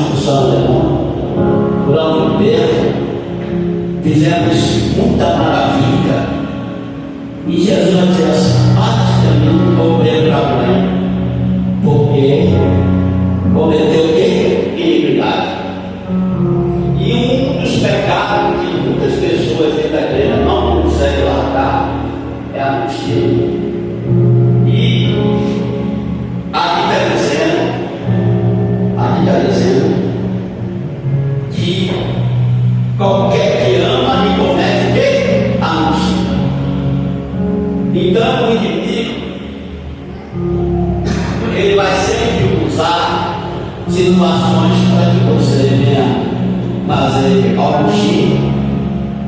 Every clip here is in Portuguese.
expulsando o demônio por ano inteiro, fizemos muita maravilha. E Jesus vai dizer assim: parte de mim, obreiro problema, porque cometeu o quê? Iniquidade. E um dos pecados que muitas pessoas dentro da igreja não conseguem largar é a mentira. E aqui está dizendo que qualquer que ama e comete o quê? A mentira. Então o inimigo, ele vai sempre usar situações para que você venha fazer ao mentir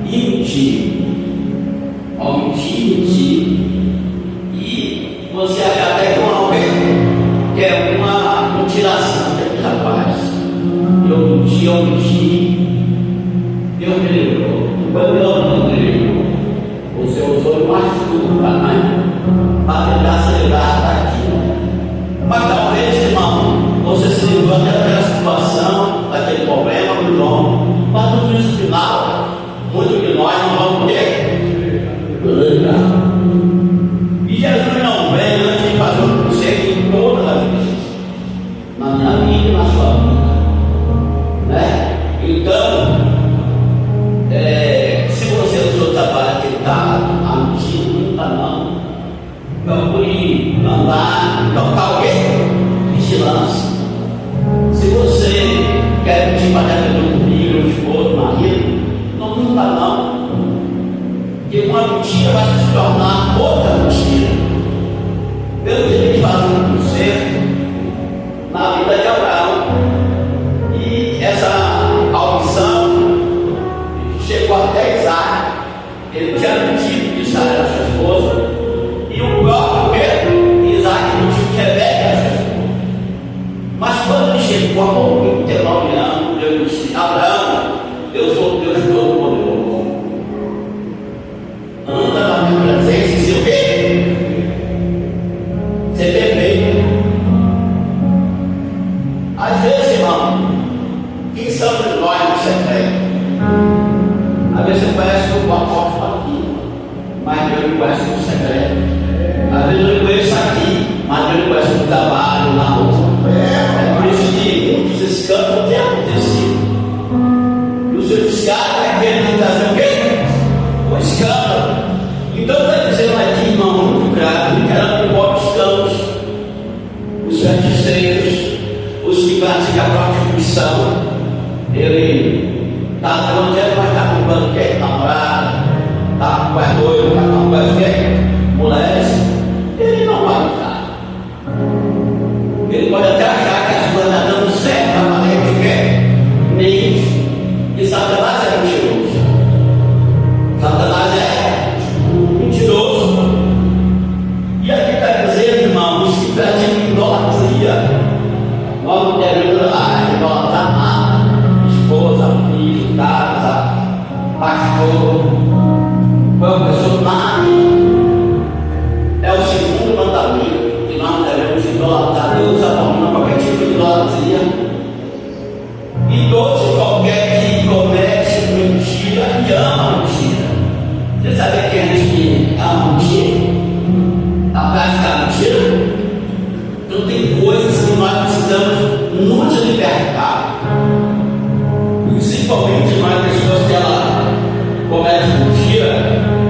e mentir, ao mentir, e você acaba até com alguém que é uma mutilação daquele rapaz. Eu menti, Deus me livrou. Quando Deus não me livrou, você usou mais tudo para tentar se livrar daquilo. Mas talvez, irmão, você se livrou até daquela situação, daquele problema, do nome, mas no juízo final, muitos de nós não vamos ter. E Jesus não vem antes de fazer o conselho em todas as vezes, na minha vida e na sua vida, né? Então, se você usou o trabalho que está a mentir, não está não. Procure andar, tocar alguém, vigilância. Se você quer mentir para dentro do filho, do esposo, do marido, não está não. Porque uma mentira vai se tornar outra mentira. Eu tive que fazer um concerto na vida de Abraão. E essa audição chegou até Isaac. Ele tinha mentido que Isaac era sua esposa. E o próprio Pedro, Isaac mentiu que Rebeca era sua esposa. Mas quando ele chegou a morrer, 19 anos, eu disse: Abraão, eu sou Deus Todo-Poderoso. Anda na minha presença e se o quê? Ser perfeito. Às vezes, irmão, quem somos nós no secreto? Às vezes você conhece o apóstolo aqui, mas Deus não conhece o secreto. Às vezes eu conheço aqui, mas Deus não conhece o trabalho, na rua. É por isso que muitos escândalos têm acontecido. E o seu fiscal vai querer trazer o quê? O escândalo. Então está dizendo aqui, irmão, muito grave, que era igual os campos, os feiticeiros, os que praticam a prostituição. Ele está dando dinheiro, mas está com banquete, namorada, está com noivo, está com banquete, mulheres. Ele não vai usar. Ele pode até achar que as coisas estão dando certo para fazer o que quer. Nem isso. E Satanás é mentiroso. Satanás é mentiroso. E aqui está dizendo, irmãos, que praticam idolatria. Nós não devemos idolatrar nada. Esposa, filho, casa, pastor, professor, nada. É o segundo mandamento, que nós devemos idolatrar. Deus abomina qualquer tipo de idolatria. E todos e qualquer que comete mentira e ama mentira. Você sabe que a gente ama mentira? A prática da mentira? Então tem coisas que nós precisamos nos libertar. Principalmente nós, pessoas que ela comete mentira,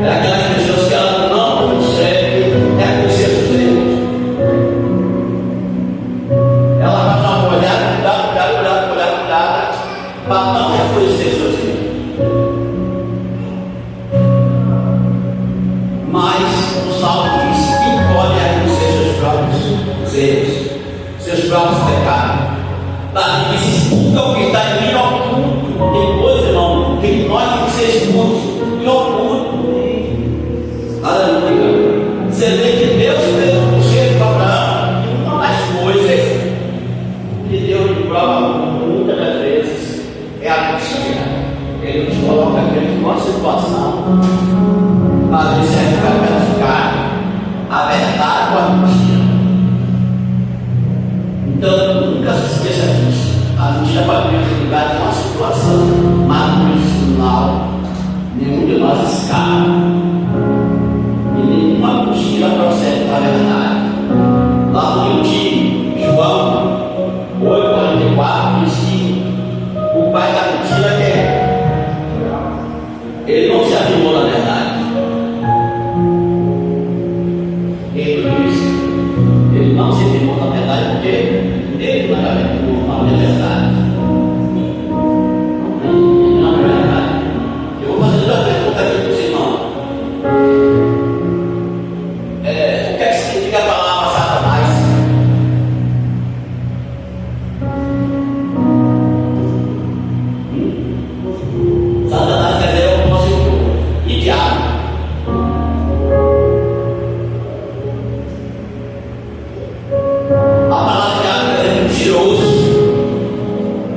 é aquelas pessoas que ela não consegue reconhecer os erros. Ela vai dar uma olhada, cuidado, para não reconhecer seus erros. Mas o Salmo diz: quem pode reconhecer seus próprios erros, seus próprios pecados? Davi diz: expulga o que está em mim oculto. Tem coisa, irmão, que nós temos que ser expulsos e oculto. Aleluia. Você vê que Deus fez um conselho para Abraão, e uma das coisas que Deus lhe prova muitas das vezes é a mentira. Ele nos coloca aqui em uma situação para ver se a gente vai praticar a verdade ou a mentira. Então, nunca se esqueça disso. A mentira pode vir em lugar de uma situação, mas no final, nenhum de nós escapa. E nenhuma mentira procede da verdade. Lá no livro de João 8,44 diz que o pai da mentira quer. Ele não se afirmou na verdade. Ele disse, ele não se afirmou na verdade porque ele não era na verdade. Ele não é verdade. Eu vou fazer uma pergunta aqui para os irmãos. O que é que significa a palavra Satanás? Satanás quer dizer o opositor e diabo. A palavra diabo quer dizer mentiroso.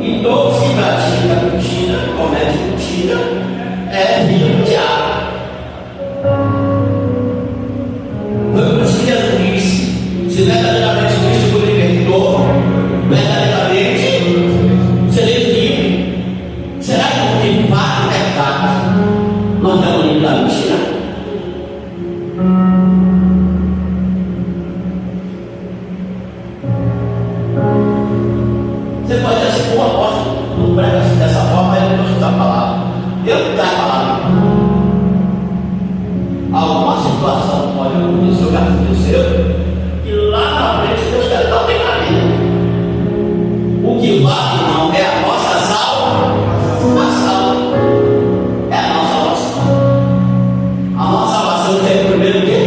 E todos que praticam mentira, cometem mentira, é filho do diabo. Foi por isso que Jesus disse: se verdadeiramente Cristo for libertador, verdadeiramente serei livre. Será que não tem parte do pecado? Nós estamos livres da mentira? Você pode dizer assim: o apóstolo não prega assim dessa forma, ele não usa a palavra. Eu não trago a palavra. Alguma situação pode acontecer, já aconteceu, e lá na frente Deus quer dar um treinamento. O que vale não é a nossa salvação, é a nossa salvação. A nossa salvação tem primeiro o quê?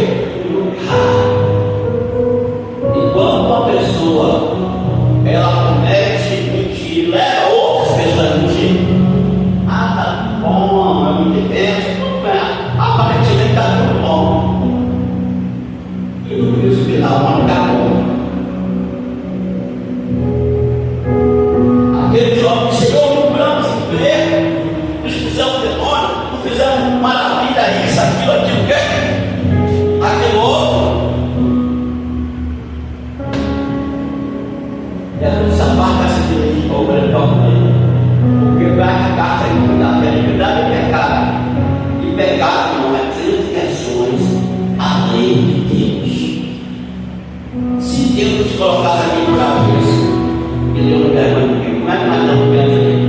E quando uma pessoa ela comete mentira, leva outras pessoas a mentir, tá bom, eu me entendo, aparentemente está tudo bom. E no juízo final não está bom. Aqueles homens que chegou no plano de emprego, expulsão do demônio, não fizeram maravilha, isso, aquilo, o quê? Aquele outro. E essa parte vai ser dirigida ao grande dele. Porque vai acabar a iniquidade. A iniquidade é pecado. E pecado não é transgressões à lei de Deus. Se Deus nos colocasse aqui por cabeça, ele não pega ninguém. Como é que nós não pegamos ele?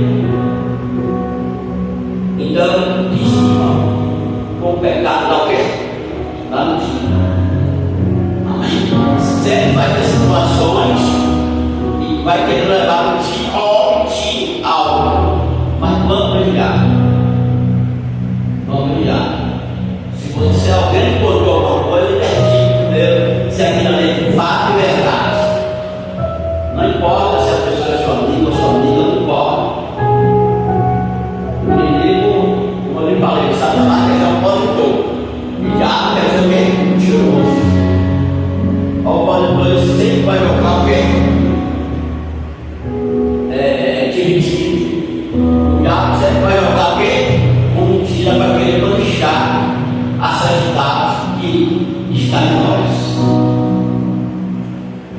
Então, diz irmão, com o pecado dá o quê? Dá mentira. Amém? Sempre vai ter situações e vai querer levar de algo. Mas vamos brilhar. Vamos brilhar. Se você é alguém que botou alguma coisa, perdi primeiro se aquilo ali é fato e verdade. Não importa se a pessoa é sua amiga ou sua amiga, não importa. O inimigo, como eu lhe falei, Satanás quer ser um opositor. E diabo quer ser o quê? Mentiroso. O opositor sempre vai jogar o quê? Mentira. O diabo sempre vai jogar o quê? Com mentira para querer manchar a santidade que está em nós.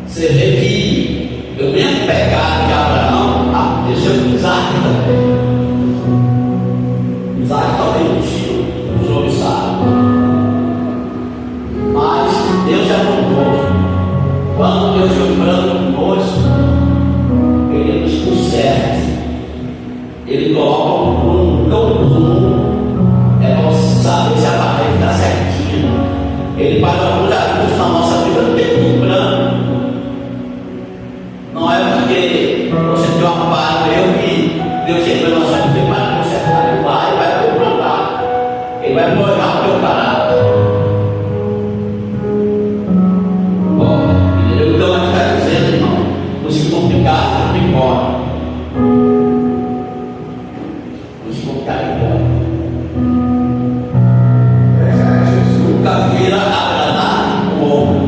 Você vê que o mesmo pecado de Abraão aconteceu com Isaac também. Isaac também mentiu, usou Isaac. Mas Deus é bondoso. Quando Deus foi plano conosco, Ele nos conserta. Ele coloca um rumo. É para você saber se a barreira está certinha. Ele faz alguns ajustes na nossa vida, não tem um plano. Não é porque você tem uma parte que Deus sempre não sabe que vai consertar. Ele vai confrontar. Ele vai forjar o teu caráter. Então a gente está dizendo, irmão, não se complicar, não embora. Não se complicar, embora. Nunca vira agradável o homem.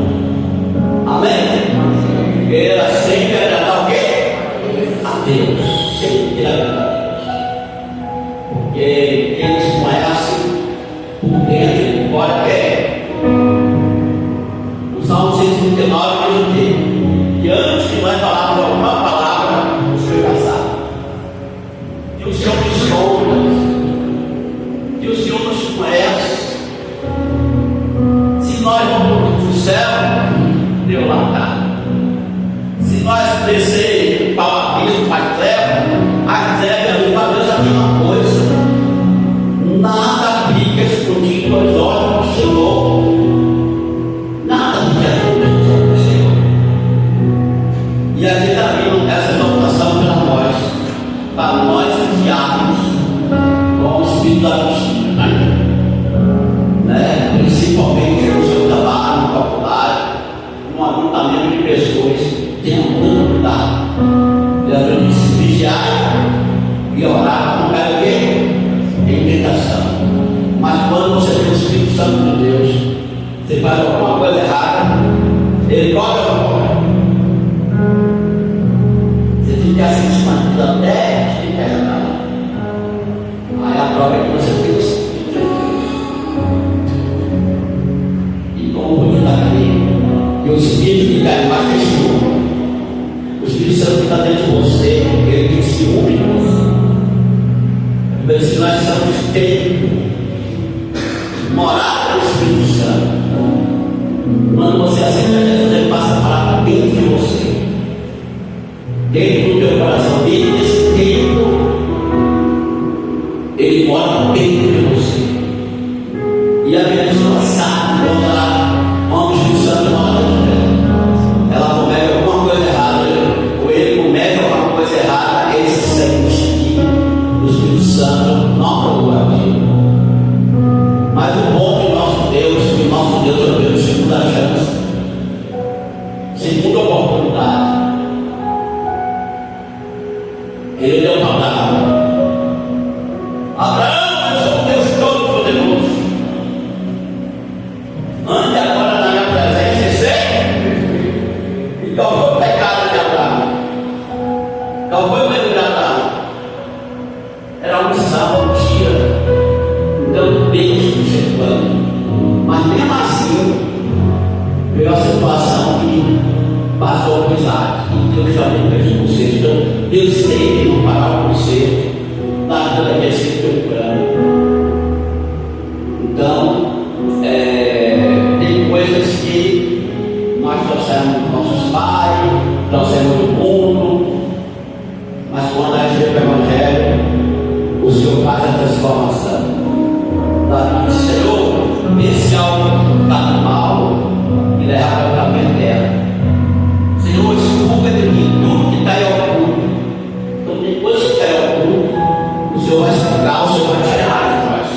espírito da mentira, né? Principalmente no seu trabalho, no faculdade, no agrupamento de pessoas, tentando cuidar. Ela disse: vigiar e orar, não quero o quê? Em tentação. Mas quando você tem o Espírito Santo de Deus, você faz alguma coisa errada, ele cobra ou não cobra? Você fica assim escondido até que fica errado. Aí a prova é que você tem o Espírito de Deus. E como vou te dar aqui, e o Espírito que cai mais testemunho. O Espírito Santo que está dentro de você, ele tem ciúme de você. Mas se nós estamos tendo morar no Espírito Santo, quando você aceita Jesus, ele passa a palavra dentro de você, dentro do teu coração, dentro desse tempo, ele mora dentro de você. E a minha pessoa sabe quando o Espírito Santo mora dentro dela. Ela comete alguma coisa errada, ou ele comete alguma coisa errada, ele se sente o Espírito Santo não procura aquilo. Mas o bom de nosso Deus é o Deus segunda chance, segunda oportunidade. Ele deu uma palavra: Abraão, eu sou o Deus Todo-Poderoso, ande agora na minha presença e sei. E qual foi o pecado de Abraão? Qual foi o erro de Abraão? Era um sábado, então Deus nos chegando. Mas mesmo assim, veio a situação que passou por Isaac, e Deus também fez o conserto. Então Deus teve que parar o conserto da vida daquele ser procurando. Então, tem coisas que nós trouxemos dos nossos pais, trouxemos do mundo, mas quando a gente vê o Evangelho, o Senhor faz a transformação. Davi disse: Senhor, esse algo está mal e leva para a minha terra. Senhor, desculpa de mim tudo que está em oculto. Então, depois que está em oculto, o Senhor vai explicar, o Senhor vai tirar de nós.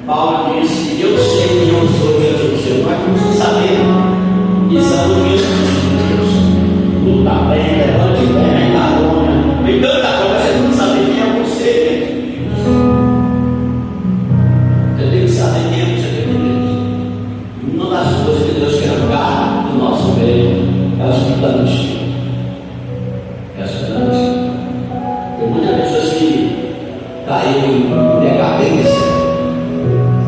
Paulo disse: eu sei que eu sou diante do Senhor, mas não precisa saber. Isso é o mesmo de Deus. Tudo está bem, levante bem, está longe. Tem tanta coisa, você não sabe quem é você. Você tem que saber quem é você tem Deus. Uma das coisas que Deus quer jogar no nosso meio é o Espírito da mentira. É o Espírito da mentira. Tem muitas pessoas que caíram em decadência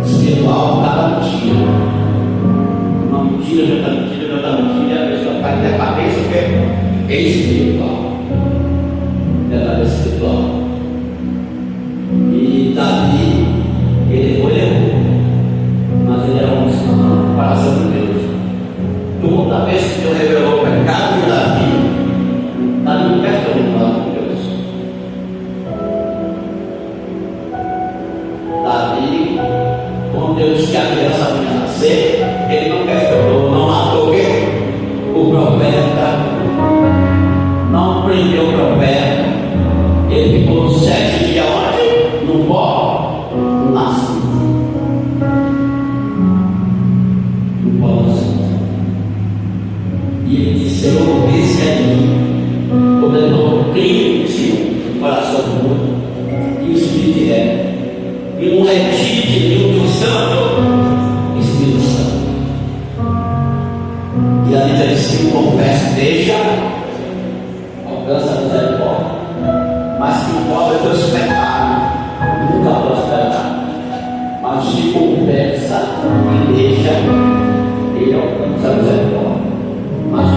espiritual por causa da mentira. Uma mentira, já está mentira, já está mentira, e a pessoa cai em decadência porque é espiritual. Decadência espiritual. E Davi, ele foi errou, mas ele era um comparação de Deus. Toda vez que Deus revelou o pecado de Davi não questionou o plano de Deus. Davi, quando Deus disse que a criança vinha nascer, ele não questionou, não matou o profeta, não prendeu o profeta. Ele ficou 7 dias onde? No pó nascido. No pó nascido. E ele disse: Senhor, esse é mim. Condenou o crime no coração do mundo. E o Espírito é. E não retire de mim o Santo Espírito Santo. E a letra de 5 confessa: deixa, alcança a misericórdia. Mas que envolve os teus pecados nunca prosperará. Mas se confessa e deixa, ele alcança a misericórdia. Mas que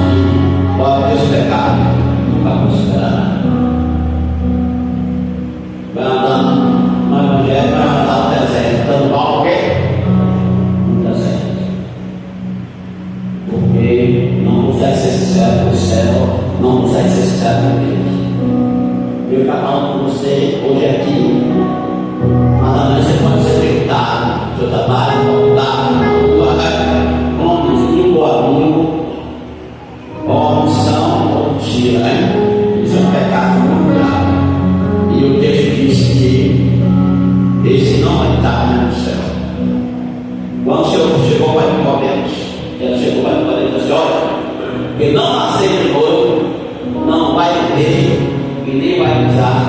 envolve os teus pecados nunca prosperará. Vai andando no Evangelho, vai andar no deserto, dando mal o quê? No deserto. Porque não consegue ser sincero com o céu, não consegue ser sincero com Deus. Eu estou falando com você hoje aqui, mas amanhã você pode ser tentado no seu trabalho, no faculdade, na rua, com um vizinho ou amigo, ou omissão ou mentira, né? Isso é um pecado muito grave. ver e nem vai usar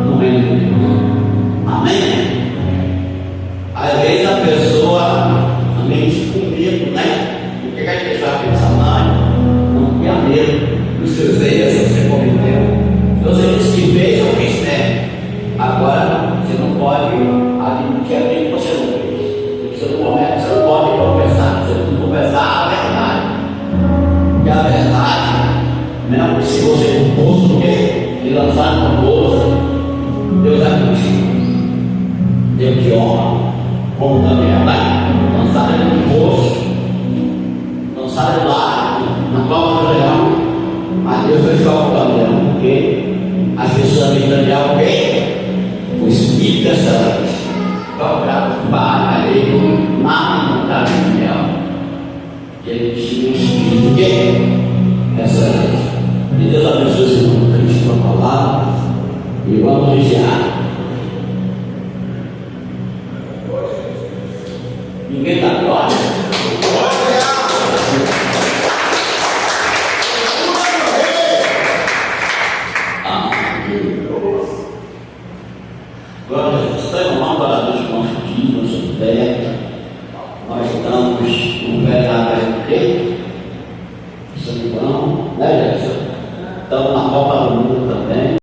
no reino de Deus. Amém? Às vezes a pessoa também fica com medo, né? O que a pessoa pensa? Não tenha medo dos seus erros que você cometeu. Você disse que fez ou que espera. Agora você não pode admitir aquilo que você não fez. Você não pode confessar. Você tem que confessar a verdade. E a verdade, mesmo que se você for posto e lançar no poço, Deus acredita. Deus te honra. Como também é lá, lançar ele no poço, lançar ele lá na palma do leão. Mas Deus vai ficar com o leão, porque as pessoas me enganar o quê? O Espírito Santo. Cobrar o Pai, ele na vontade de Deus. Ele tinha o Espírito de quê? Essa gente. E Deus abençoe esse irmão que a gente vai falar. E vamos iniciar. Ninguém está glória? Agora, estamos lá para Deus com nosso dia, nossa fé. Nós estamos no verdadeiro tempo, São João, né, gente? Estamos na Copa do Mundo.